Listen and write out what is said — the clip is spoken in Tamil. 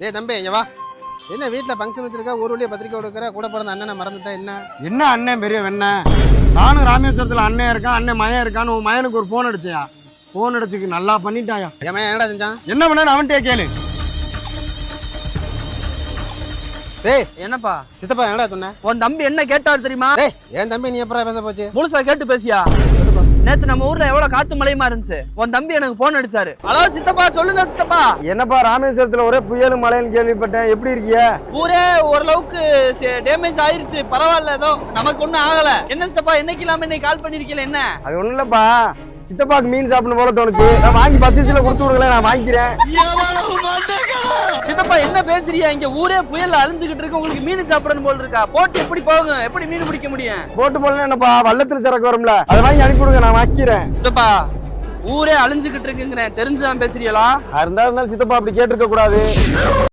ஏய் தம்பி இங்க வா. என்ன வீட்டில் ஃபங்க்ஷன் வச்சிருக்கா, ஊர் வழியாக பத்திரிக்கை கொடுக்குற, கூட பிறந்த அண்ணனை மறந்துட்டா என்ன? என்ன அண்ணன் பெரிய வெண்ண? நானும் ராமேஸ்வரத்தில் அண்ணன் இருக்கான், அண்ணன் மயன் இருக்கான்னு உன் மயனுக்கு ஒரு ஃபோன் அடிச்சியா? ஃபோன் அடிச்சுக்கு நல்லா பண்ணிட்டாயா? என் மயன் என்னடா செஞ்சான்? என்ன பண்ணு அவன்கிட்டே கேளு. டேய் என்னப்பா சித்தப்பா என்னடா சொன்ன? உன் தம்பி என்ன கேட்டாரு தெரியுமா? டேய் என் தம்பி நீ எப்பறம் பேச போச்சு? முழுசா கேட்டு பேசியா? நேத்து நம்ம ஊர்ல எவ்வளவு காத்து மழையுமா இருந்துச்சு. உன் தம்பி எனக்கு போன் அடிச்சாரு. ஹலோ சித்தப்பா, சொல்லுங்க சித்தப்பா. என்னப்பா ராமேஸ்வரத்தில் ஒரே புயலும் மழைன்னு கேள்விப்பட்டேன், எப்படி இருக்கிய? ஊரே ஓரளவுக்கு டேமேஜ் ஆயிருச்சு, பரவாயில்ல, ஏதோ நமக்கு ஒண்ணும் ஆகல. என்ன சித்தப்பா என்னைக்கு இல்லாம இன்னைக்கு கால் பண்ணிருக்கீல? என்ன அது ஒண்ணும் இல்லப்பா, சித்தப்பாக்கு மீன் சாப்பிடணும் போல தோணுச்சு. நான் வாங்கி பஸ்ல கொடுத்து விடுங்களேன், நான் வாங்கிக்கிறேன். சித்தப்பா என்ன பேசுறியா? இங்க ஊரே புயல்ல அழிஞ்சுகிட்டு இருக்கு, உங்களுக்கு மீன் சாப்பிடணும் போல இருக்கா? போட்டு எப்படி போகும்? எப்படி மீன் பிடிக்க முடியும்? போட்டு போல என்னப்பா, வள்ளத்துல சரக்கு வரும்ல, அதை வாங்கி அனுப்பி விடுங்க, நான் வாங்கிக்கிறேன். சித்தப்பா ஊரே அழிஞ்சுகிட்டு இருக்குங்கிறேன், தெரிஞ்சுதான் பேசுறீங்களா? இருந்தாலும் சித்தப்பா அப்படி கேட்டிருக்க கூடாது.